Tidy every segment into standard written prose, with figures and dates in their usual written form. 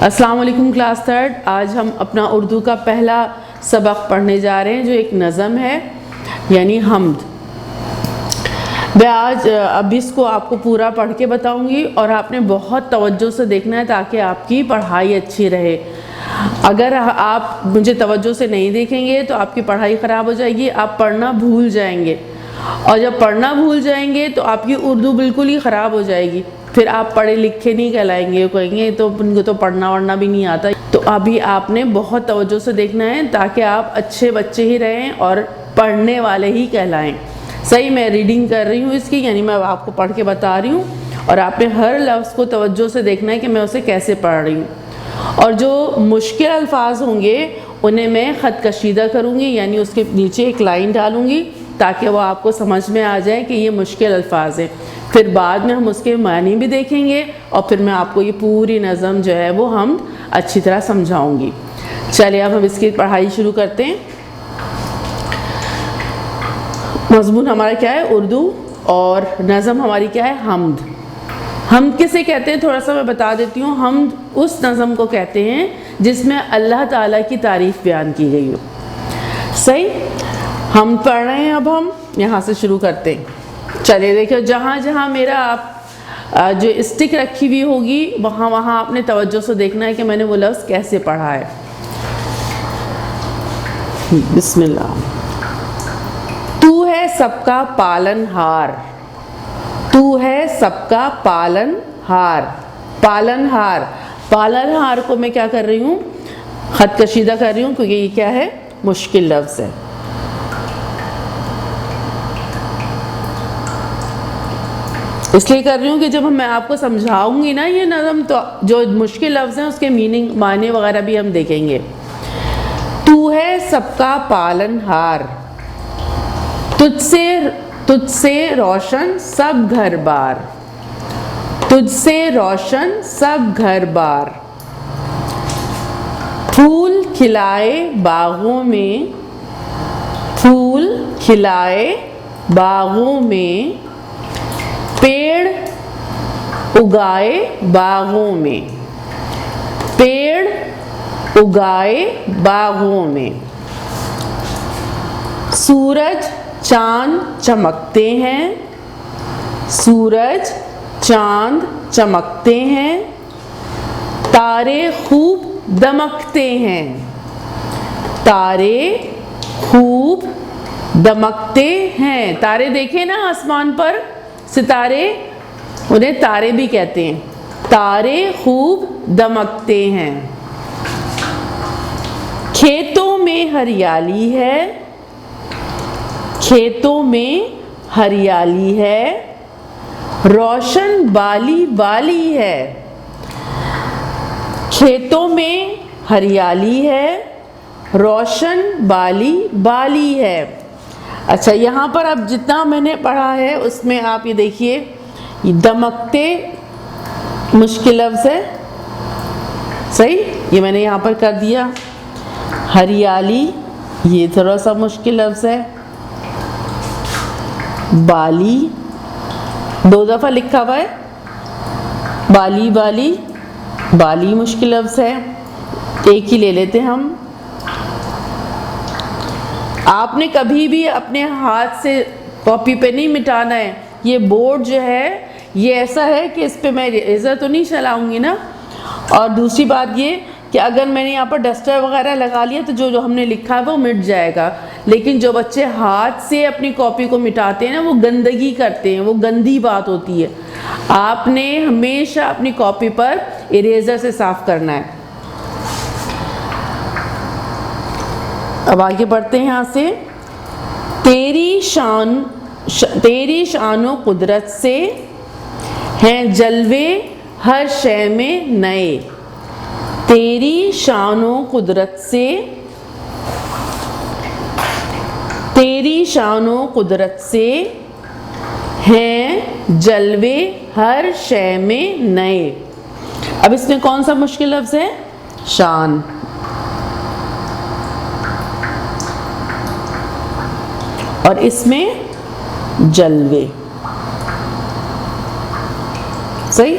السلام علیکم class third. آج ہم اپنا اردو کا پہلا سبق پڑھنے جا رہے ہیں جو ایک نظم ہے یعنی حمد. میں آج اب اس کو آپ کو پورا پڑھ کے بتاؤں گی اور آپ نے بہت توجہ سے دیکھنا ہے تاکہ آپ کی پڑھائی اچھی رہے. اگر آپ مجھے توجہ سے نہیں دیکھیں گے تو آپ کی پڑھائی خراب ہو جائے گی, آپ پڑھنا بھول جائیں گے, اور جب پڑھنا بھول جائیں گے تو آپ کی اردو بالکل ہی خراب ہو جائے گی. پھر آپ پڑھے لکھے نہیں کہلائیں گے, کہیں گے تو ان کو تو پڑھنا وڑھنا بھی نہیں آتا. تو ابھی آپ نے بہت توجہ سے دیکھنا ہے تاکہ آپ اچھے بچے ہی رہیں اور پڑھنے والے ہی کہلائیں. صحیح, میں ریڈنگ کر رہی ہوں اس کی, یعنی میں آپ کو پڑھ کے بتا رہی ہوں اور آپ نے ہر لفظ کو توجہ سے دیکھنا ہے کہ میں اسے کیسے پڑھ رہی ہوں. اور جو مشکل الفاظ ہوں گے انہیں میں خط کشیدہ کروں گی, یعنی اس کے نیچے ایک لائن ڈالوں گی تاکہ وہ آپ کو سمجھ میں آ جائے کہ یہ مشکل الفاظ ہیں. پھر بعد میں ہم اس کے معنی بھی دیکھیں گے اور پھر میں آپ کو یہ پوری نظم جو ہے وہ ہم اچھی طرح سمجھاؤں گی. چلیے اب ہم اس کی پڑھائی شروع کرتے ہیں. مضمون ہمارا کیا ہے؟ اردو, اور نظم ہماری کیا ہے؟ حمد. حمد کسے کہتے ہیں تھوڑا سا میں بتا دیتی ہوں. حمد اس نظم کو کہتے ہیں جس میں اللہ تعالیٰ کی تعریف بیان کی گئی ہو. صحیح, ہم پڑھ رہے ہیں, اب ہم یہاں سے شروع کرتے ہیں. چلیے دیکھو, جہاں جہاں میرا آپ جو اسٹک رکھی ہوئی ہوگی وہاں وہاں آپ نے توجہ سے دیکھنا ہے کہ میں نے وہ لفظ کیسے پڑھا ہے. بسم اللہ. تو ہے سب کا پالن ہار, تو ہے سب کا پالن ہار. پالن ہار, پالن ہار کو میں کیا کر رہی ہوں؟ خط کشیدہ کر رہی ہوں کیونکہ یہ کیا ہے؟ مشکل لفظ ہے. اس لیے کر رہی ہوں کہ جب میں آپ کو سمجھاؤں گی نا یہ نظم تو جو مشکل لفظ ہیں اس کے میننگ معنی وغیرہ بھی ہم دیکھیں گے. تو ہے سب کا پالن ہار, تجھ سے روشن سب گھر بار, تجھ سے روشن سب گھر بار. پھول کھلائے باغوں میں, پھول کھلائے باغوں میں, پیڑ اگائے باغوں میں, پیڑ اگائے باغوں میں. سورج چاند چمکتے ہیں, سورج چاند چمکتے ہیں, تارے خوب دمکتے ہیں, تارے خوب دمکتے ہیں. تارے دیکھیں نا آسمان پر, ستارے, انہیں تارے بھی کہتے ہیں. تارے خوب دمکتے ہیں. کھیتوں میں ہریالی ہے, کھیتوں میں ہریالی ہے, روشن بالی بالی ہے. کھیتوں میں ہریالی ہے, روشن بالی بالی ہے. اچھا, یہاں پر اب جتنا میں نے پڑھا ہے اس میں آپ یہ دیکھیے, دمکتے مشکل لفظ ہے. صحیح, یہ میں نے یہاں پر کر دیا. ہریالی یہ تھوڑا سا مشکل لفظ ہے. بالی دو دفعہ لکھا ہوا ہے, بالی بالی, بالی مشکل لفظ ہے. ایک ہی لے لیتے ہم. آپ نے کبھی بھی اپنے ہاتھ سے کاپی پہ نہیں مٹانا ہے. یہ بورڈ جو ہے یہ ایسا ہے کہ اس پہ میں اریزر تو نہیں چلاؤں گی نا. اور دوسری بات یہ کہ اگر میں نے یہاں پر ڈسٹر وغیرہ لگا لیا تو جو ہم نے لکھا ہے وہ مٹ جائے گا. لیکن جو بچے ہاتھ سے اپنی کاپی کو مٹاتے ہیں نا وہ گندگی کرتے ہیں, وہ گندی بات ہوتی ہے. آپ نے ہمیشہ اپنی کاپی پر اریزر سے صاف کرنا ہے. اب آگے بڑھتے ہیں یہاں سے. تیری شان و قدرت سے ہیں جلوے ہر شے میں نئے. تیری شان و قدرت سے, تیری شان و قدرت سے ہیں جلوے ہر شے میں نئے. اب اس میں کون سا مشکل لفظ ہے؟ شان. اور اس میں جلوے. صحیح.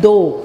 2।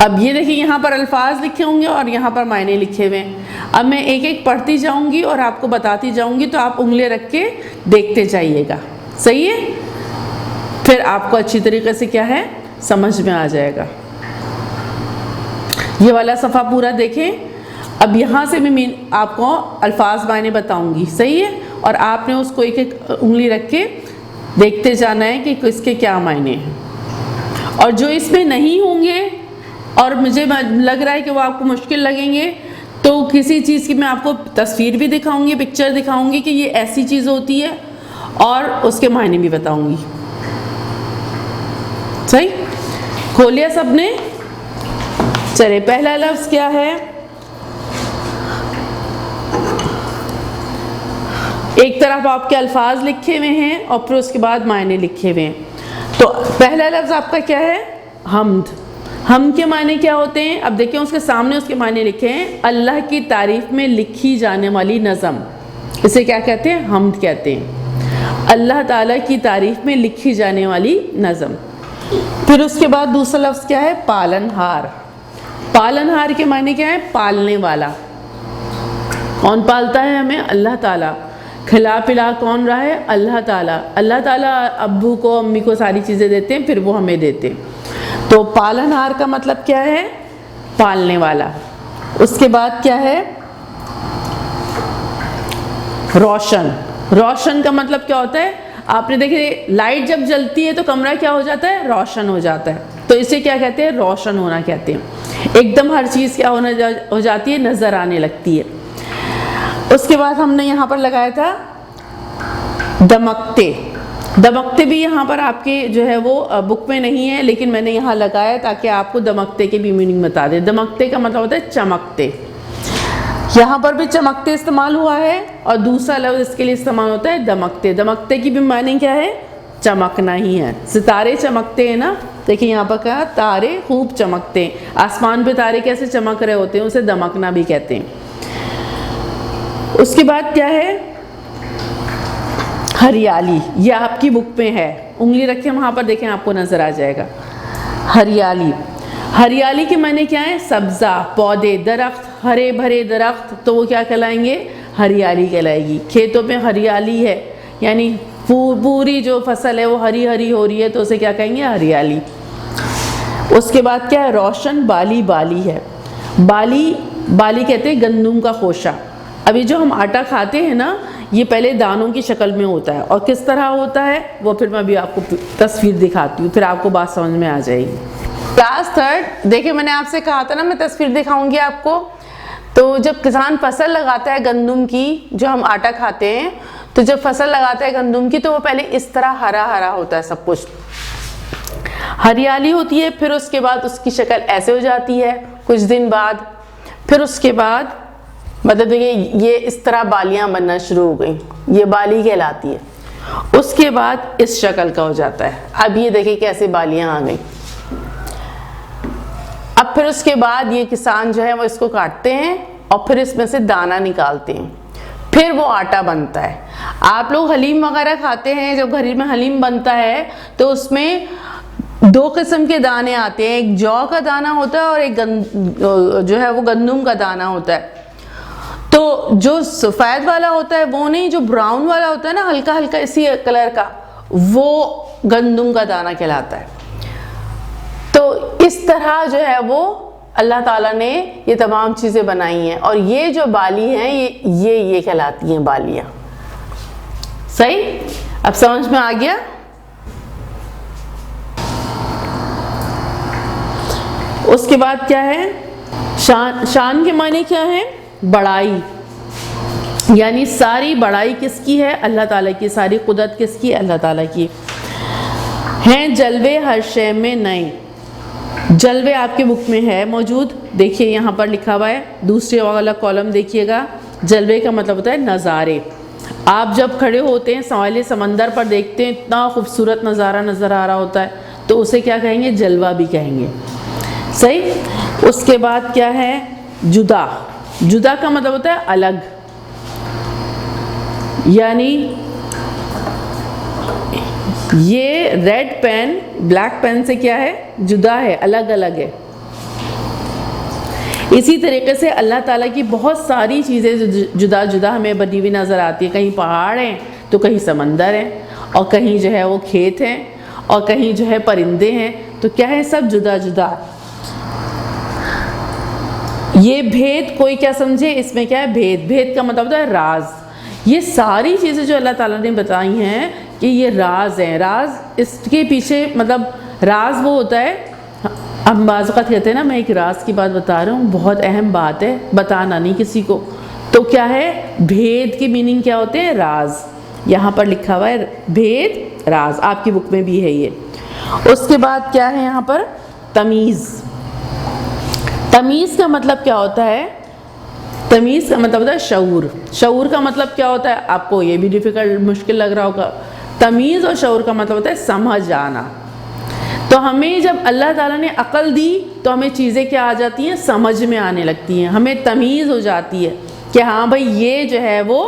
اب یہ دیکھیں یہاں پر الفاظ لکھے ہوں گے اور یہاں پر معنی لکھے ہوئے ہیں. اب میں ایک ایک پڑھتی جاؤں گی اور آپ کو بتاتی جاؤں گی تو آپ انگلیاں رکھ کے دیکھتے جائیے گا. صحیح ہے؟ پھر آپ کو اچھی طریقے سے کیا ہے سمجھ میں آ جائے گا. یہ والا صفحہ پورا دیکھیں. اب یہاں سے میں آپ کو الفاظ معنی بتاؤں گی. صحیح ہے؟ اور آپ نے اس کو ایک ایک انگلی رکھ کے دیکھتے جانا ہے کہ اس کے کیا معنی ہیں. اور جو اس میں نہیں ہوں گے اور مجھے لگ رہا ہے کہ وہ آپ کو مشکل لگیں گے تو کسی چیز کی میں آپ کو تصویر بھی دکھاؤں گی, پکچر دکھاؤں گی کہ یہ ایسی چیز ہوتی ہے اور اس کے معنی بھی بتاؤں گی. صحیح؟ کھولیا سب نے؟ چلے پہلا لفظ کیا ہے؟ ایک طرف آپ کے الفاظ لکھے ہوئے ہیں اور پھر اس کے بعد معنی لکھے ہوئے ہیں. تو پہلا لفظ آپ کا کیا ہے؟ حمد. حمد کے معنی کیا ہوتے ہیں؟ اب دیکھیں اس کے سامنے اس کے معنی لکھے ہیں. اللہ کی تعریف میں لکھی جانے والی نظم, اسے کیا کہتے ہیں؟ حمد کہتے ہیں. اللہ تعالیٰ کی تعریف میں لکھی جانے والی نظم. پھر اس کے بعد دوسرا لفظ کیا ہے؟ پالن ہار. پالن ہار کے معنی کیا ہے؟ پالنے والا. کون پالتا ہے ہمیں؟ اللہ تعالیٰ. کھلا پلا کون رہا ہے؟ اللہ تعالیٰ. اللہ تعالیٰ ابو کو امی کو ساری چیزیں دیتے ہیں پھر وہ ہمیں دیتے ہیں. تو پالن ہار کا مطلب کیا ہے؟ پالنے والا. اس کے بعد کیا ہے؟ روشن. روشن کا مطلب کیا ہوتا ہے؟ آپ نے دیکھے لائٹ جب جلتی ہے تو کمرہ کیا ہو جاتا ہے؟ روشن ہو جاتا ہے. تو اسے کیا کہتے ہیں؟ روشن ہونا کہتے ہیں. ایک دم ہر چیز کیا ہو جاتی ہے؟ نظر آنے لگتی ہے. اس کے بعد ہم نے یہاں پر لگایا تھا دمکتے. دمکتے بھی یہاں پر آپ کے جو ہے وہ بک میں نہیں ہے لیکن میں نے یہاں لگایا تاکہ آپ کو دمکتے کے بھی میننگ بتا دیں. دمکتے کا مطلب ہوتا ہے چمکتے. یہاں پر بھی چمکتے استعمال ہوا ہے اور دوسرا لفظ اس کے لیے استعمال ہوتا ہے دمکتے. دمکتے کی بھی معنی کیا ہے؟ چمکنا ہی ہے. ستارے چمکتے ہیں نا, دیکھیں یہاں پر کہا تارے خوب چمکتے ہیں. آسمان پہ تارے کیسے چمک رہے ہوتے ہیں اسے دمکنا بھی کہتے ہیں. اس کے بعد کیا ہے؟ ہریالی. یہ آپ کی بک میں ہے, انگلی رکھیں وہاں پر دیکھیں آپ کو نظر آ جائے گا. ہریالی. ہریالی کے معنی کیا ہے؟ سبزہ, پودے, درخت, ہرے بھرے درخت تو وہ کیا کہلائیں گے؟ ہریالی کہلائے گی. کھیتوں میں ہریالی ہے یعنی پوری جو فصل ہے وہ ہری ہری ہو رہی ہے تو اسے کیا کہیں گے؟ ہریالی. اس کے بعد کیا ہے؟ روشن بالی. بالی ہے. بالی, بالی کہتے ہیں گندم کا خوشہ. ابھی جو ہم آٹا کھاتے ہیں نا یہ پہلے دانوں کی شکل میں ہوتا ہے اور کس طرح ہوتا ہے وہ پھر میں ابھی آپ کو تصویر دکھاتی ہوں, پھر آپ کو بات سمجھ میں آ جائے گی. کلاس تھرڈ دیکھیں میں نے آپ سے کہا تھا نا میں تصویر دکھاؤں گی آپ کو. تو جب کسان فصل لگاتا ہے گندم کی, جو ہم آٹا کھاتے ہیں, تو جب فصل لگاتا ہے گندم کی تو وہ پہلے اس طرح ہرا ہرا ہوتا ہے, سب کچھ ہریالی ہوتی ہے. پھر اس کے بعد اس کی شکل ایسے ہو جاتی ہے کچھ دن بعد. پھر اس کے بعد مطلب یہ اس طرح بالیاں بننا شروع ہو گئیں, یہ بالی کہلاتی ہے. اس کے بعد اس شکل کا ہو جاتا ہے. اب یہ دیکھیں کیسے بالیاں آ گئیں. اب پھر اس کے بعد یہ کسان جو ہے وہ اس کو کاٹتے ہیں اور پھر اس میں سے دانہ نکالتے ہیں, پھر وہ آٹا بنتا ہے. آپ لوگ حلیم وغیرہ کھاتے ہیں, جب گھر میں حلیم بنتا ہے تو اس میں دو قسم کے دانے آتے ہیں, ایک جو کا دانہ ہوتا ہے اور ایک جو ہے وہ گندم کا دانہ ہوتا ہے. تو جو سفید والا ہوتا ہے وہ نہیں, جو براؤن والا ہوتا ہے نا ہلکا ہلکا اسی کلر کا, وہ گندم کا دانہ کہلاتا ہے. تو اس طرح جو ہے وہ اللہ تعالیٰ نے یہ تمام چیزیں بنائی ہیں اور یہ جو بالی ہیں یہ کہلاتی ہیں بالیاں. صحیح؟ اب سمجھ میں آ گیا؟ اس کے بعد کیا ہے؟ شان. شان کے معنی کیا ہے؟ بڑائی. یعنی ساری بڑائی کس کی ہے؟ اللہ تعالیٰ کی. ساری قدرت کس کی؟ اللہ تعالیٰ کی. ہیں جلوے ہر شے میں نئے. جلوے آپ کے بک میں ہے موجود, دیکھیے یہاں پر لکھا ہوا ہے, دوسرے والا کالم دیکھیے گا. جلوے کا مطلب ہوتا ہے نظارے. آپ جب کھڑے ہوتے ہیں سواحل سمندر پر دیکھتے ہیں اتنا خوبصورت نظارہ نظر آ رہا ہوتا ہے تو اسے کیا کہیں گے؟ جلوہ بھی کہیں گے. صحیح؟ اس کے بعد کیا ہے؟ جدا. جدا کا مطلب ہوتا ہے الگ. یعنی یہ ریڈ پین بلیک پین سے کیا ہے؟ جدا ہے, الگ الگ ہے. اسی طریقے سے اللہ تعالیٰ کی بہت ساری چیزیں جدا جدا ہمیں بنی ہوئی نظر آتی ہیں. کہیں پہاڑ ہیں تو کہیں سمندر ہیں، اور کہیں جو ہے وہ کھیت ہیں، اور کہیں جو ہے پرندے ہیں. تو کیا ہے؟ سب جدا جدا. یہ بھید کوئی کیا سمجھے؟ اس میں کیا ہے؟ بھید. بھید کا مطلب ہوتا ہے راز. یہ ساری چیزیں جو اللہ تعالیٰ نے بتائی ہیں کہ یہ راز ہیں. راز اس کے پیچھے مطلب راز وہ ہوتا ہے، ہم بعض اوقات کہتے ہیں نا میں ایک راز کی بات بتا رہا ہوں، بہت اہم بات ہے، بتانا نہیں کسی کو. تو کیا ہے؟ بھید کی میننگ کیا ہوتے ہیں؟ راز. یہاں پر لکھا ہوا ہے بھید راز، آپ کی بک میں بھی ہے یہ. اس کے بعد کیا ہے یہاں پر؟ تمیز. تمیز کا مطلب کیا ہوتا ہے؟ تمیز کا مطلب ہوتا ہے شعور. شعور کا مطلب کیا ہوتا ہے؟ آپ کو یہ بھی مشکل لگ رہا ہوگا. تمیز اور شعور کا مطلب ہوتا ہے سمجھ آنا. تو ہمیں جب اللہ تعالیٰ نے عقل دی تو ہمیں چیزیں کیا آ جاتی ہیں؟ سمجھ میں آنے لگتی ہیں. ہمیں تمیز ہو جاتی ہے کہ ہاں بھائی یہ جو ہے وہ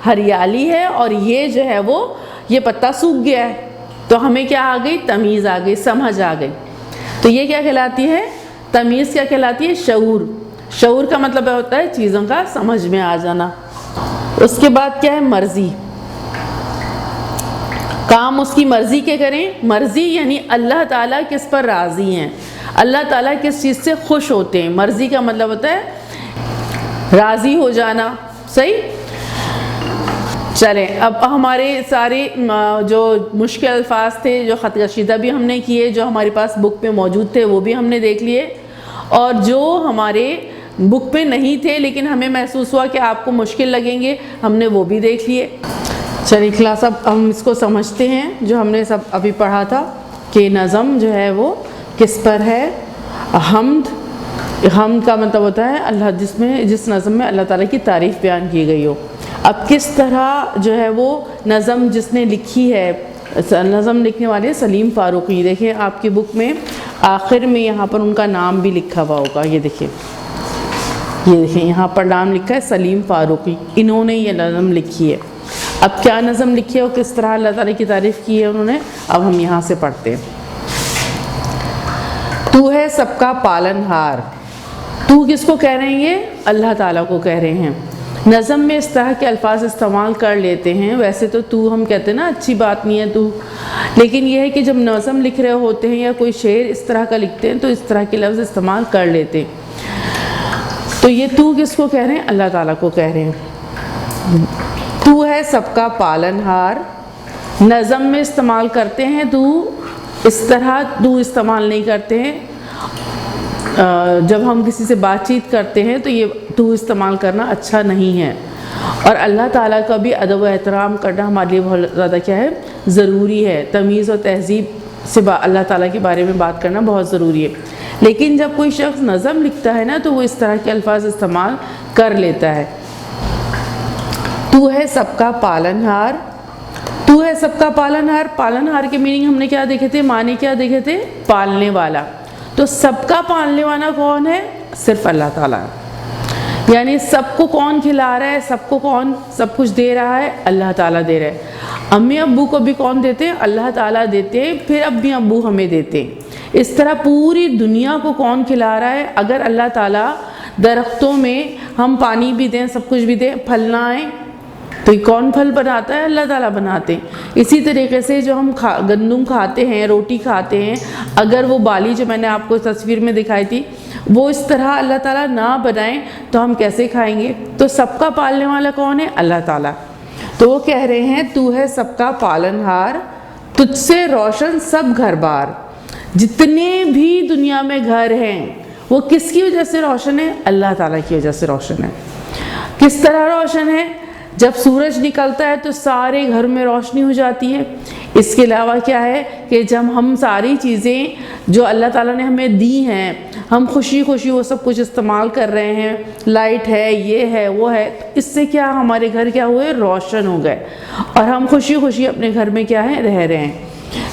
ہریالی ہے اور یہ جو ہے وہ یہ پتا سوکھ گیا ہے. تو ہمیں کیا آ گئی؟ تمیز آ گئی، سمجھ آ گئی. تو یہ کیا کہلاتی ہے؟ تمیز کیا کہلاتی ہے؟ شعور. شعور کا مطلب ہوتا ہے چیزوں کا سمجھ میں آ جانا. اس کے بعد کیا ہے؟ مرضی. کام اس کی مرضی کے کریں. مرضی یعنی اللہ تعالیٰ کس پر راضی ہیں، اللہ تعالیٰ کس چیز سے خوش ہوتے ہیں. مرضی کا مطلب ہوتا ہے راضی ہو جانا. صحیح. چلیں اب ہمارے سارے جو مشکل الفاظ تھے جو خط کشیدہ بھی ہم نے کیے، جو ہمارے پاس بک میں موجود تھے وہ بھی ہم نے دیکھ لیے، اور جو ہمارے بک پہ نہیں تھے لیکن ہمیں محسوس ہوا کہ آپ کو مشکل لگیں گے، ہم نے وہ بھی دیکھ لیے. چلیے کلاس اب ہم اس کو سمجھتے ہیں جو ہم نے سب ابھی پڑھا تھا کہ نظم جو ہے وہ کس پر ہے؟ حمد. حمد کا مطلب ہوتا ہے اللہ جس نظم میں اللہ تعالیٰ کی تعریف بیان کی گئی ہو. اب کس طرح جو ہے وہ نظم جس نے لکھی ہے، نظم لکھنے والے سلیم فاروقی. دیکھیں آپ کی بک میں آخر میں یہاں پر ان کا نام بھی لکھا ہوا ہوگا. یہ دیکھیں یہاں پر نام لکھا ہے سلیم فاروقی. انہوں نے یہ نظم لکھی ہے. اب کیا نظم لکھی ہے اور کس طرح اللہ تعالیٰ کی تعریف کی ہے انہوں نے، اب ہم یہاں سے پڑھتے ہیں. تو ہے سب کا پالن ہار. تو کس کو کہہ رہے ہیں؟ یہ اللہ تعالیٰ کو کہہ رہے ہیں. نظم میں اس طرح کے الفاظ استعمال کر لیتے ہیں. ویسے تو ہم کہتے ہیں نا اچھی بات نہیں ہے تو، لیکن یہ ہے کہ جب نظم لکھ رہے ہوتے ہیں یا کوئی شعر اس طرح کا لکھتے ہیں تو اس طرح کے لفظ استعمال کر لیتے ہیں. تو یہ تو کس کو کہہ رہے ہیں؟ اللہ تعالیٰ کو کہہ رہے ہیں. تو ہے سب کا پالن ہار. نظم میں استعمال کرتے ہیں تو، اس طرح تو استعمال نہیں کرتے ہیں. جب ہم کسی سے بات چیت کرتے ہیں تو یہ تو استعمال کرنا اچھا نہیں ہے. اور اللہ تعالیٰ کا بھی ادب و احترام کرنا ہمارے لیے بہت زیادہ کیا ہے؟ ضروری ہے. تمیز اور تہذیب سے اللہ تعالیٰ کے بارے میں بات کرنا بہت ضروری ہے. لیکن جب کوئی شخص نظم لکھتا ہے نا تو وہ اس طرح کے الفاظ استعمال کر لیتا ہے. تو ہے سب کا پالن ہار. تو ہے سب کا پالن ہار. پالن ہار کے میننگ ہم نے کیا دیکھے تھے؟ معنی کیا دیکھے تھے؟ پالنے والا. تو سب کا پالنے والا کون ہے؟ صرف اللہ تعالیٰ. یعنی سب کو کون کھلا رہا ہے؟ سب کو کون سب کچھ دے رہا ہے؟ اللہ تعالیٰ دے رہا ہے. امی ابو کو بھی کون دیتے ہیں؟ اللہ تعالیٰ دیتے ہیں. پھر امی ابو ہمیں دیتے ہیں. اس طرح پوری دنیا کو کون کھلا رہا ہے؟ اگر اللہ تعالیٰ درختوں میں ہم پانی بھی دیں، سب کچھ بھی دیں، پھل نہ آئیں تو یہ کون پھل بناتا ہے؟ اللہ تعالیٰ بناتے ہیں. اسی طریقے سے جو ہم گندم کھاتے ہیں، روٹی کھاتے ہیں، اگر وہ بالی جو میں نے آپ کو تصویر میں دکھائی تھی وہ اس طرح اللہ تعالیٰ نہ بنائیں تو ہم کیسے کھائیں گے؟ تو سب کا پالنے والا کون ہے؟ اللہ تعالیٰ. تو وہ کہہ رہے ہیں تو ہے سب کا پالن ہار، تجھ سے روشن سب گھر بار. جتنے بھی دنیا میں گھر ہیں وہ کس کی وجہ سے روشن ہے؟ اللہ تعالیٰ کی وجہ سے روشن ہے. کس طرح روشن ہے؟ جب سورج نکلتا ہے تو سارے گھر میں روشنی ہو جاتی ہے. اس کے علاوہ کیا ہے کہ جب ہم ساری چیزیں جو اللہ تعالیٰ نے ہمیں دی ہیں ہم خوشی خوشی وہ سب کچھ استعمال کر رہے ہیں، لائٹ ہے، یہ ہے، وہ ہے، اس سے کیا ہمارے گھر کیا ہوئے؟ روشن ہو گئے، اور ہم خوشی خوشی اپنے گھر میں کیا ہے؟ رہ رہے ہیں.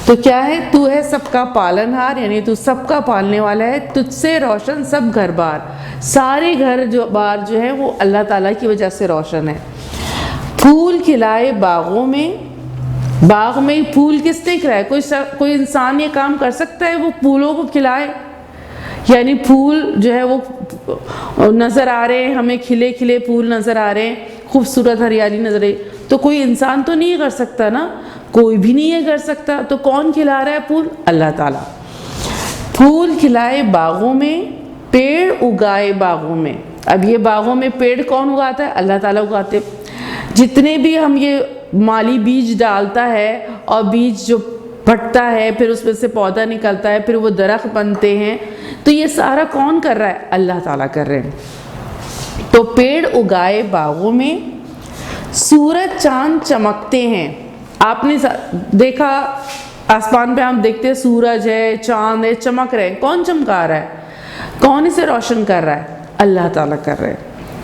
تو کیا ہے؟ تو ہے سب کا پالن ہار، یعنی تو سب کا پالنے والا ہے. تجھ سے روشن سب گھر بار. سارے گھر جو بار جو ہے وہ اللہ تعالیٰ کی وجہ سے روشن ہے. پھول کھلائے باغوں میں. باغ میں پھول کس نے کھلائے؟ کوئی انسان یہ کام کر سکتا ہے وہ پھولوں کو کھلائے؟ یعنی پھول جو ہے وہ نظر آ رہے ہیں، ہمیں کھلے کھلے پھول نظر آ رہے ہیں، خوبصورت ہریالی نظر آ رہی، تو کوئی انسان تو نہیں کر سکتا نا، کوئی بھی نہیں یہ کر سکتا، تو کون کھلا رہا ہے پھول؟ اللہ تعالیٰ۔ پھول کھلائے باغوں میں، پیڑ اگائے باغوں میں۔ اب یہ باغوں میں پیڑ کون اگاتا ہے؟ اللہ تعالیٰ اگاتے۔ جتنے بھی ہم یہ مالی بیج ڈالتا ہے اور بیج جو پھٹتا ہے، پھر اس میں سے پودا نکلتا ہے، پھر وہ درخت بنتے ہیں، تو یہ سارا کون کر رہا ہے؟ اللہ تعالیٰ کر رہے ہیں۔ تو پیڑ اگائے باغوں میں، سورج چاند چمکتے ہیں۔ آپ نے دیکھا آسمان پہ ہم دیکھتے ہیں سورج ہے، چاند ہے، چمک رہے ہیں، کون چمکا رہا ہے؟ کون اسے روشن کر رہا ہے؟ اللہ تعالیٰ کر رہے ہیں۔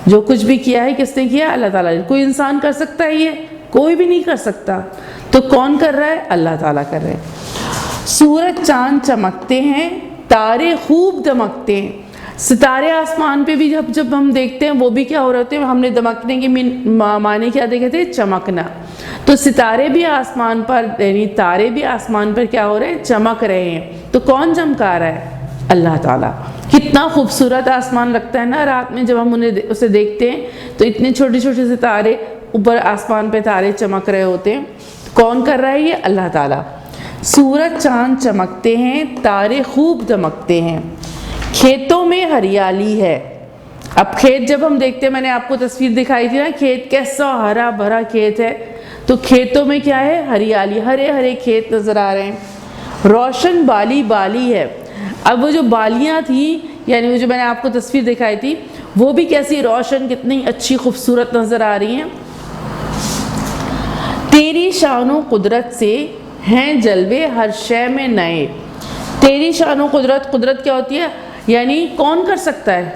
جو کچھ بھی کیا ہے کس نے کیا؟ اللہ تعالیٰ نے۔ کوئی انسان کر سکتا ہے یہ؟ کوئی بھی نہیں کر سکتا، تو کون کر رہا ہے؟ اللہ تعالیٰ کر رہے ہیں۔ سورج چاند چمکتے ہیں، تارے خوب دمکتے ہیں۔ ستارے آسمان پہ بھی جب ہم دیکھتے ہیں وہ بھی کیا ہو رہے ہوتے ہیں؟ ہم نے دمکنے کے معنی کیا دیکھے تھے؟ چمکنا۔ تو ستارے بھی آسمان پر، یعنی تارے بھی آسمان پر کیا ہو رہے ہیں؟ چمک رہے ہیں۔ تو کون چمکا رہا ہے؟ اللہ تعالیٰ۔ کتنا خوبصورت آسمان لگتا ہے نا رات میں جب ہم اسے دیکھتے ہیں، تو اتنے چھوٹے چھوٹے سے تارے اوپر آسمان پہ تارے چمک رہے ہوتے ہیں۔ کون کر رہا ہے یہ؟ اللہ تعالیٰ۔ سورج چاند چمکتے ہیں، تارے خوب دمکتے ہیں۔ کھیتوں میں ہریالی ہے۔ اب کھیت جب ہم دیکھتے ہیں، میں نے آپ کو تصویر دکھائی تھی نا، کھیت کیسا ہرا بھرا کھیت ہے، تو کھیتوں میں کیا ہے؟ ہریالی، ہرے ہرے کھیت نظر آ رہے ہیں۔ روشن بالی بالی ہے۔ اب وہ جو بالیاں تھیں، یعنی وہ جو میں نے آپ کو تصویر دکھائی تھی، وہ بھی کیسی روشن، کتنی اچھی خوبصورت نظر آ رہی ہیں۔ تیری شان و قدرت سے ہیں جلوے ہر شے میں نئے۔ تیری شان و قدرت، قدرت کیا ہوتی ہے؟ یعنی کون کر سکتا ہے؟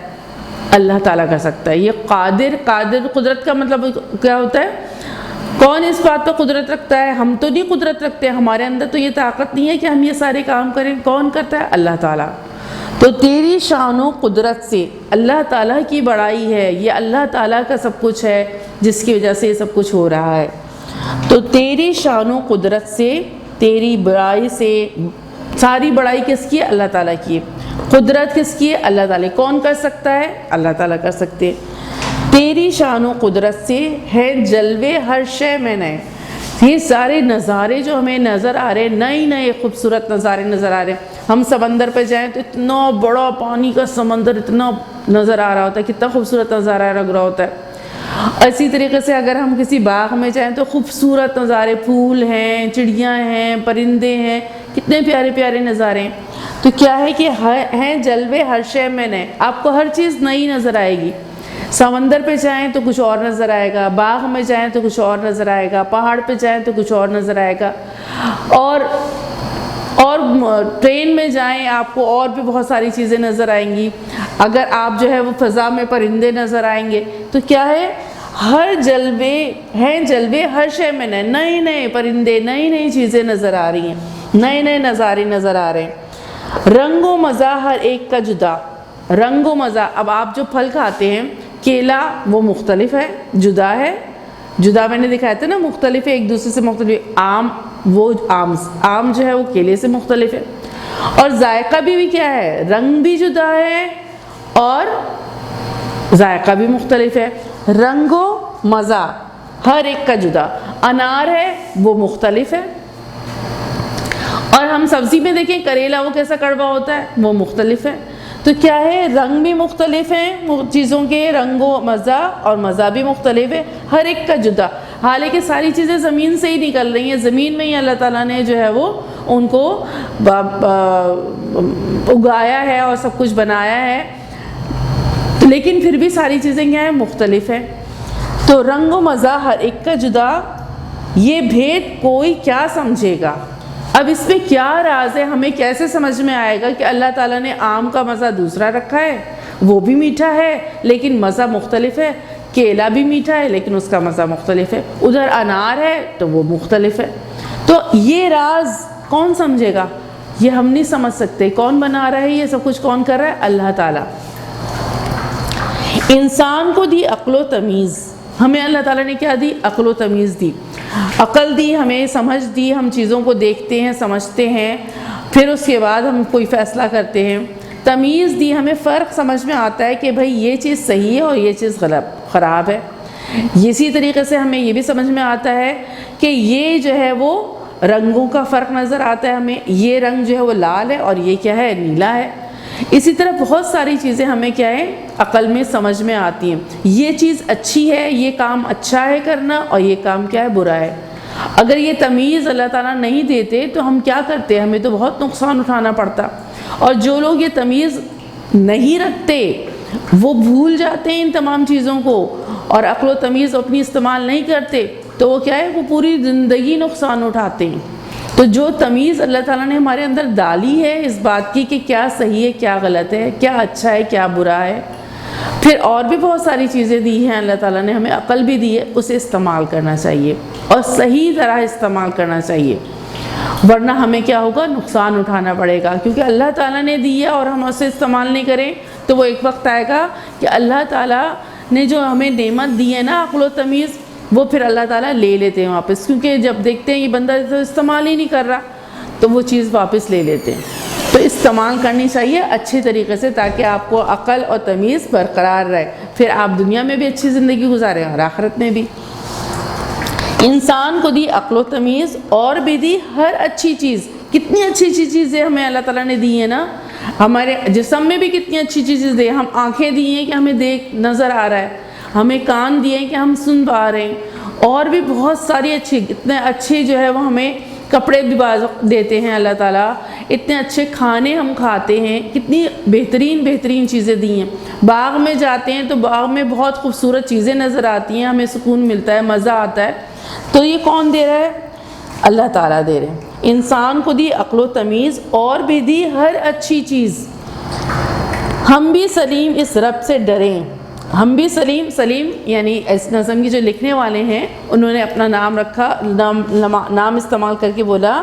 اللہ تعالیٰ کر سکتا ہے۔ یہ قادر قدرت کا مطلب کیا ہوتا ہے؟ کون اس بات پر قدرت رکھتا ہے؟ ہم تو نہیں قدرت رکھتے، ہمارے اندر تو یہ طاقت نہیں ہے کہ ہم یہ سارے کام کریں۔ کون کرتا ہے؟ اللہ تعالیٰ۔ تو تیری شان و قدرت سے، اللہ تعالیٰ کی بڑائی ہے، یہ اللہ تعالیٰ کا سب کچھ ہے جس کی وجہ سے یہ سب کچھ ہو رہا ہے۔ تو تیری شان و قدرت سے، تیری بڑائی سے، ساری بڑائی کس کی ہے؟ اللہ تعالیٰ کی ہے۔ قدرت کس کی ہے؟ اللہ تعالیٰ۔ کون کر سکتا ہے؟ اللہ تعالیٰ کر سکتے ہیں۔ تیری شان و قدرت سے ہے جلوے ہر شے میں نئے۔ یہ سارے نظارے جو ہمیں نظر آ رہے ہیں، نئے نئے خوبصورت نظارے نظر آ رہے ہیں۔ ہم سمندر پہ جائیں تو اتنا بڑا پانی کا سمندر اتنا نظر آ رہا ہوتا ہے، کتنا خوبصورت نظارہ لگ رہا ہوتا ہے۔ اسی طریقے سے اگر ہم کسی باغ میں جائیں تو خوبصورت نظارے، پھول ہیں، چڑیاں ہیں، پرندے ہیں، کتنے پیارے پیارے نظارے ہیں۔ تو کیا ہے کہ ہیں جلوے ہر شے میں نئے، آپ کو ہر چیز نئی نظر آئے گی۔ سمندر پہ جائیں تو کچھ اور نظر آئے گا، باغ میں جائیں تو کچھ اور نظر آئے گا، پہاڑ پہ جائیں تو کچھ اور نظر آئے گا، اور ٹرین میں جائیں آپ کو اور بھی بہت ساری چیزیں نظر آئیں گی۔ اگر آپ جو ہے وہ فضا میں پرندے نظر آئیں گے، تو کیا ہے؟ ہر جلوے ہر شے میں نئے، نئے نئے پرندے، نئی نئی چیزیں نظر آ رہی ہیں، نئے نئے نظارے نظر آ رہے ہیں۔ رنگ و مزہ ہر ایک کا جدا۔ رنگ و مزہ، اب آپ جو پھل کھاتے ہیں، کیلا وہ مختلف ہے، جدا ہے، جدا میں نے دکھایا تھا نا، مختلف ہے ایک دوسرے سے مختلف۔ آم جو ہے وہ کیلے سے مختلف ہے، اور ذائقہ بھی کیا ہے؟ رنگ بھی جدا ہے اور ذائقہ بھی مختلف ہے۔ رنگ و مزہ ہر ایک کا جدا۔ انار ہے وہ مختلف ہے، اور ہم سبزی میں دیکھیں کریلا وہ کیسا کڑوا ہوتا ہے، وہ مختلف ہے۔ تو کیا ہے؟ رنگ بھی مختلف ہیں چیزوں کے، رنگ و مزہ، اور مزہ بھی مختلف ہے، ہر ایک کا جدا۔ حالانکہ ساری چیزیں زمین سے ہی نکل رہی ہیں، زمین میں ہی اللہ تعالیٰ نے جو ہے وہ ان کو اگایا ہے اور سب کچھ بنایا ہے، لیکن پھر بھی ساری چیزیں کیا ہیں؟ مختلف ہیں۔ تو رنگ و مزہ ہر ایک کا جدا، یہ بھید کوئی کیا سمجھے گا۔ اب اس میں کیا راز ہے، ہمیں کیسے سمجھ میں آئے گا کہ اللہ تعالیٰ نے آم کا مزہ دوسرا رکھا ہے، وہ بھی میٹھا ہے لیکن مزہ مختلف ہے، کیلا بھی میٹھا ہے لیکن اس کا مزہ مختلف ہے، ادھر انار ہے تو وہ مختلف ہے۔ تو یہ راز کون سمجھے گا؟ یہ ہم نہیں سمجھ سکتے۔ کون بنا رہا ہے یہ سب کچھ؟ کون کر رہا ہے؟ اللہ تعالیٰ۔ انسان کو دی عقل و تمیز، ہمیں اللہ تعالیٰ نے کیا دی؟ عقل و تمیز دی، عقل دی، ہمیں سمجھ دی، ہم چیزوں کو دیکھتے ہیں، سمجھتے ہیں، پھر اس کے بعد ہم کوئی فیصلہ کرتے ہیں۔ تمیز دی، ہمیں فرق سمجھ میں آتا ہے کہ بھئی یہ چیز صحیح ہے اور یہ چیز غلط خراب ہے۔ اسی طریقے سے ہمیں یہ بھی سمجھ میں آتا ہے کہ یہ جو ہے وہ رنگوں کا فرق نظر آتا ہے ہمیں، یہ رنگ جو ہے وہ لال ہے اور یہ کیا ہے نیلا ہے۔ اسی طرح بہت ساری چیزیں ہمیں کیا ہے عقل میں سمجھ میں آتی ہیں، یہ چیز اچھی ہے، یہ کام اچھا ہے کرنا، اور یہ کام کیا ہے برا ہے۔ اگر یہ تمیز اللہ تعالیٰ نہیں دیتے تو ہم کیا کرتے، ہمیں تو بہت نقصان اٹھانا پڑتا۔ اور جو لوگ یہ تمیز نہیں رکھتے وہ بھول جاتے ہیں ان تمام چیزوں کو، اور عقل و تمیز اپنی استعمال نہیں کرتے تو وہ کیا ہے وہ پوری زندگی نقصان اٹھاتے ہیں۔ تو جو تمیز اللہ تعالیٰ نے ہمارے اندر ڈالی ہے اس بات کی کہ کیا صحیح ہے کیا غلط ہے، کیا اچھا ہے کیا برا ہے، پھر اور بھی بہت ساری چیزیں دی ہیں اللہ تعالیٰ نے ہمیں، عقل بھی دی ہے، اسے استعمال کرنا چاہیے اور صحیح طرح استعمال کرنا چاہیے، ورنہ ہمیں کیا ہوگا نقصان اٹھانا پڑے گا، کیونکہ اللہ تعالیٰ نے دی ہے اور ہم اسے استعمال نہیں کریں تو وہ ایک وقت آئے گا کہ اللہ تعالیٰ نے جو ہمیں نعمت دی ہے نا عقل و تمیز، وہ پھر اللہ تعالیٰ لے لیتے ہیں واپس، کیونکہ جب دیکھتے ہیں یہ بندہ تو استعمال ہی نہیں کر رہا تو وہ چیز واپس لے لیتے ہیں۔ تو استعمال کرنی چاہیے اچھے طریقے سے تاکہ آپ کو عقل اور تمیز برقرار رہے، پھر آپ دنیا میں بھی اچھی زندگی گزاریں اور آخرت میں بھی۔ انسان کو دی عقل و تمیز اور بھی دی ہر اچھی چیز، کتنی اچھی اچھی چیزیں ہمیں اللہ تعالیٰ نے دی ہیں نا، ہمارے جسم میں بھی کتنی اچھی چیزیں دی ہیں، ہم آنکھیں دی ہیں کہ ہمیں دیکھ نظر آ رہا ہے، ہمیں کان دیے ہیں کہ ہم سن پا رہے ہیں، اور بھی بہت ساری اچھی، اتنے اچھے جو ہے وہ ہمیں کپڑے بھی دیتے ہیں اللہ تعالیٰ، اتنے اچھے کھانے ہم کھاتے ہیں، کتنی بہترین بہترین چیزیں دی ہیں۔ باغ میں جاتے ہیں تو باغ میں بہت خوبصورت چیزیں نظر آتی ہیں، ہمیں سکون ملتا ہے، مزہ آتا ہے، تو یہ کون دے رہا ہے؟ اللہ تعالیٰ دے رہے ہیں۔ انسان کو دی عقل و تمیز اور بھی دی ہر اچھی چیز، ہم بھی سلیم اس رب سے ڈریں، ہم بھی سلیم یعنی اس نظم کی جو لکھنے والے ہیں انہوں نے اپنا نام رکھا، نام استعمال کر کے بولا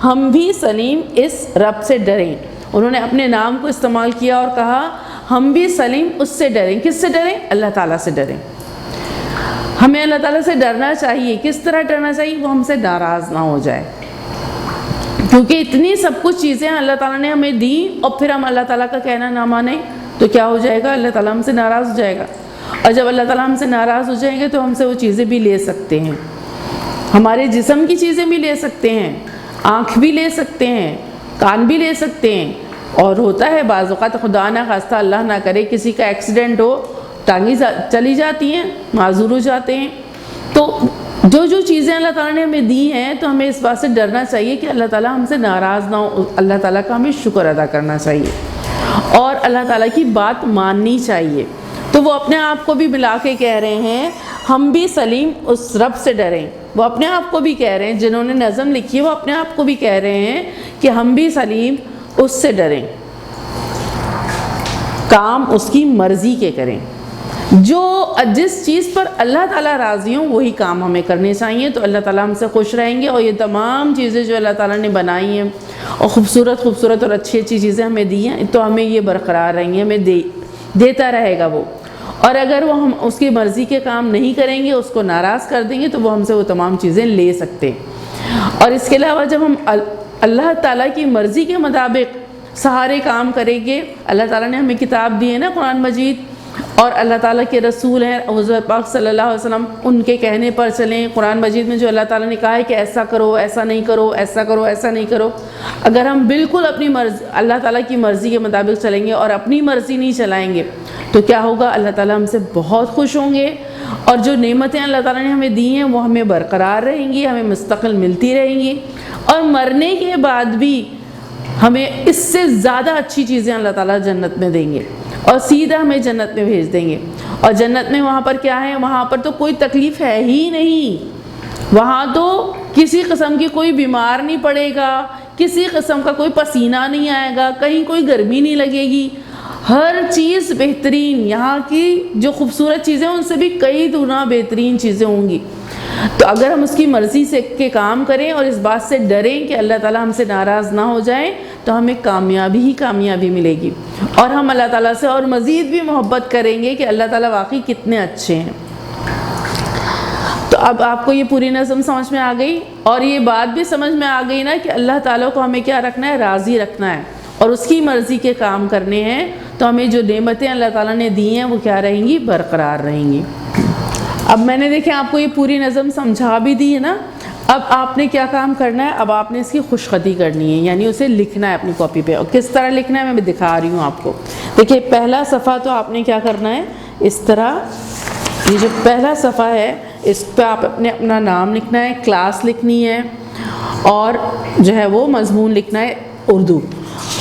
ہم بھی سلیم اس رب سے ڈریں، انہوں نے اپنے نام کو استعمال کیا اور کہا ہم بھی سلیم اس سے ڈریں، کس سے ڈریں؟ اللہ تعالیٰ سے ڈریں۔ ہمیں اللہ تعالیٰ سے ڈرنا چاہیے، کس طرح ڈرنا چاہیے؟ وہ ہم سے ناراض نہ ہو جائے، کیونکہ اتنی سب کچھ چیزیں اللہ تعالیٰ نے ہمیں دی اور پھر ہم اللہ تعالیٰ کا کہنا نہ مانیں تو کیا ہو جائے گا؟ اللہ تعالیٰ ہم سے ناراض ہو جائے گا، اور جب اللہ تعالیٰ ہم سے ناراض ہو جائیں گے تو ہم سے وہ چیزیں بھی لے سکتے ہیں، ہمارے جسم کی چیزیں بھی لے سکتے ہیں، آنکھ بھی لے سکتے ہیں، کان بھی لے سکتے ہیں، اور ہوتا ہے بعض اوقات خدا نہ خواستہ اللہ نہ کرے کسی کا ایکسیڈنٹ ہو، ٹانگیں چلی جاتی ہیں، معذور ہو جاتے ہیں، تو جو چیزیں اللہ تعالیٰ نے ہمیں دی ہیں تو ہمیں اس بات سے ڈرنا چاہیے کہ اللہ تعالیٰ ہم سے ناراض نہ ہو، اللہ تعالیٰ کا ہمیں شکر ادا کرنا چاہیے اور اللہ تعالیٰ کی بات ماننی چاہیے۔ تو وہ اپنے آپ کو بھی ملا کے کہہ رہے ہیں ہم بھی سلیم اس رب سے ڈریں، وہ اپنے آپ کو بھی کہہ رہے ہیں، جنہوں نے نظم لکھی ہے وہ اپنے آپ کو بھی کہہ رہے ہیں کہ ہم بھی سلیم اس سے ڈریں، کام اس کی مرضی کے کریں، جس چیز پر اللہ تعالیٰ راضی ہوں وہی کام ہمیں کرنے چاہیے، تو اللہ تعالیٰ ہم سے خوش رہیں گے، اور یہ تمام چیزیں جو اللہ تعالیٰ نے بنائی ہیں اور خوبصورت اور اچھی چیزیں ہمیں دی ہیں تو ہمیں یہ برقرار رہیں گے، ہمیں دیتا رہے گا وہ، اور اگر وہ ہم اس کی مرضی کے کام نہیں کریں گے، اس کو ناراض کر دیں گے تو وہ ہم سے وہ تمام چیزیں لے سکتے ہیں۔ اور اس کے علاوہ جب ہم اللہ تعالیٰ کی مرضی کے مطابق سارے کام کریں گے، اللہ تعالیٰ نے ہمیں کتاب دی ہے نا قرآن مجید، اور اللہ تعالیٰ کے رسول ہیں حضرت پاک صلی اللہ علیہ وسلم، ان کے کہنے پر چلیں، قرآن مجید میں جو اللہ تعالیٰ نے کہا ہے کہ ایسا کرو، ایسا نہیں کرو، ایسا کرو، ایسا نہیں کرو، اگر ہم بالکل اپنی مرضی اللہ تعالیٰ کی مرضی کے مطابق چلیں گے اور اپنی مرضی نہیں چلائیں گے تو کیا ہوگا؟ اللہ تعالیٰ ہم سے بہت خوش ہوں گے، اور جو نعمتیں اللہ تعالیٰ نے ہمیں دی ہیں وہ ہمیں برقرار رہیں گی، ہمیں مستقل ملتی رہیں گی، اور مرنے کے بعد بھی ہمیں اس سے زیادہ اچھی چیزیں اللہ تعالیٰ جنت میں دیں گے، اور سیدھا ہمیں جنت میں بھیج دیں گے۔ اور جنت میں وہاں پر کیا ہے؟ وہاں پر تو کوئی تکلیف ہے ہی نہیں، وہاں تو کسی قسم کی کوئی بیمار نہیں پڑے گا، کسی قسم کا کوئی پسینہ نہیں آئے گا، کہیں کوئی گرمی نہیں لگے گی، ہر چیز بہترین، یہاں کی جو خوبصورت چیزیں ان سے بھی کئی گنا بہترین چیزیں ہوں گی۔ تو اگر ہم اس کی مرضی سے کے کام کریں اور اس بات سے ڈریں کہ اللہ تعالیٰ ہم سے ناراض نہ ہو جائیں تو ہمیں کامیابی ہی کامیابی ملے گی، اور ہم اللہ تعالیٰ سے اور مزید بھی محبت کریں گے کہ اللہ تعالیٰ واقعی کتنے اچھے ہیں۔ تو اب آپ کو یہ پوری نظم سمجھ میں آ گئی، اور یہ بات بھی سمجھ میں آ گئی نا کہ اللہ تعالیٰ کو ہمیں کیا رکھنا ہے؟ راضی رکھنا ہے، اور اس کی مرضی کے کام کرنے ہیں تو ہمیں جو نعمتیں اللہ تعالیٰ نے دی ہیں وہ کیا رہیں گی؟ برقرار رہیں گی۔ اب میں نے دیکھیں آپ کو یہ پوری نظم سمجھا بھی دی ہے نا، اب آپ نے کیا کام کرنا ہے؟ اب آپ نے اس کی خوشخطی کرنی ہے، یعنی اسے لکھنا ہے اپنی کاپی پہ۔ اور کس طرح لکھنا ہے میں دکھا رہی ہوں آپ کو۔ دیکھیے پہلا صفحہ تو آپ نے کیا کرنا ہے، اس طرح یہ جو پہلا صفحہ ہے اس پہ آپ اپنا نام لکھنا ہے، کلاس لکھنی ہے اور جو ہے وہ مضمون لکھنا ہے اردو۔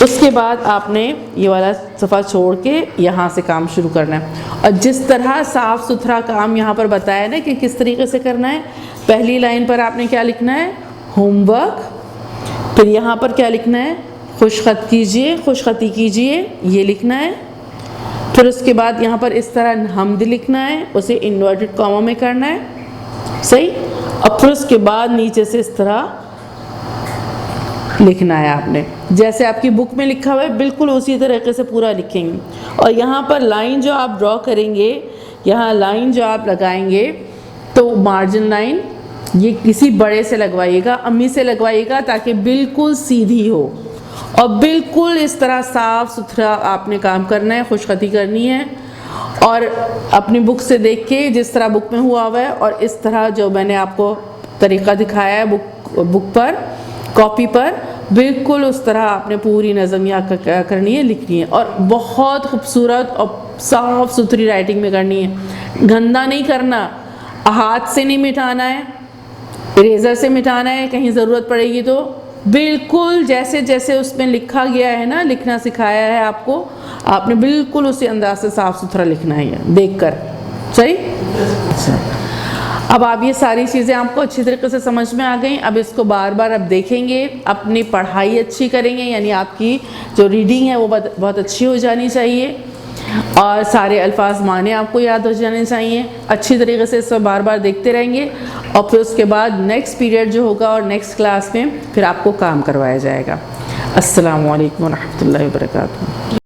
اس کے بعد آپ نے یہ والا صفحہ چھوڑ کے یہاں سے کام شروع کرنا ہے، اور جس طرح صاف ستھرا کام یہاں پر بتایا نا کہ کس طریقے سے کرنا ہے۔ پہلی لائن پر آپ نے کیا لکھنا ہے؟ Home work. پھر یہاں پر کیا لکھنا ہے؟ خوش خط کیجئے، خوش خطی کیجئے، یہ لکھنا ہے۔ پھر اس کے بعد یہاں پر اس طرح حمد لکھنا ہے، اسے انورٹڈ کاما میں کرنا ہے، صحیح۔ اور پھر اس کے بعد نیچے سے اس طرح لکھنا ہے آپ نے، جیسے آپ کی بک میں لکھا ہوا ہے بالکل اسی طریقے سے پورا لکھیں گے۔ اور یہاں پر لائن جو آپ ڈرا کریں گے، یہاں لائن جو آپ لگائیں گے تو مارجن لائن یہ کسی بڑے سے لگوائیے گا، امی سے لگوائیے گا تاکہ بالکل سیدھی ہو، اور بالکل اس طرح صاف ستھرا آپ نے کام کرنا ہے، خوش خطی کرنی ہے، اور اپنی بک سے دیکھ کے جس طرح بک میں ہوا ہوا ہے اور اس طرح جو میں نے آپ کو طریقہ دکھایا ہے بک پر، کاپی پر، بالکل اس طرح آپ نے پوری نظم یہاں کرنی ہے، لکھنی ہے، اور بہت خوبصورت اور صاف ستھری رائٹنگ میں کرنی ہے۔ گندا نہیں کرنا، ہاتھ سے نہیں مٹانا ہے، اریزر سے مٹانا ہے کہیں ضرورت پڑے گی تو، بالکل جیسے جیسے اس میں لکھا گیا ہے نا، لکھنا سکھایا ہے آپ کو، آپ نے بالکل اسی انداز سے صاف ستھرا لکھنا ہے دیکھ کر، صحیح۔ اب آپ یہ ساری چیزیں آپ کو اچھی طریقے سے سمجھ میں آ گئیں۔ اب اس کو بار بار اب دیکھیں گے، اپنی پڑھائی اچھی کریں گے، یعنی آپ کی جو ریڈنگ ہے وہ بہت اچھی ہو جانی چاہیے، اور سارے الفاظ معنی آپ کو یاد ہو جانے چاہیے۔ اچھی طریقے سے اس کو بار بار دیکھتے رہیں گے، اور پھر اس کے بعد نیکسٹ پیریڈ جو ہوگا اور نیکسٹ کلاس میں پھر آپ کو کام کروایا جائے گا۔ السلام علیکم ورحمۃ اللہ وبرکاتہ۔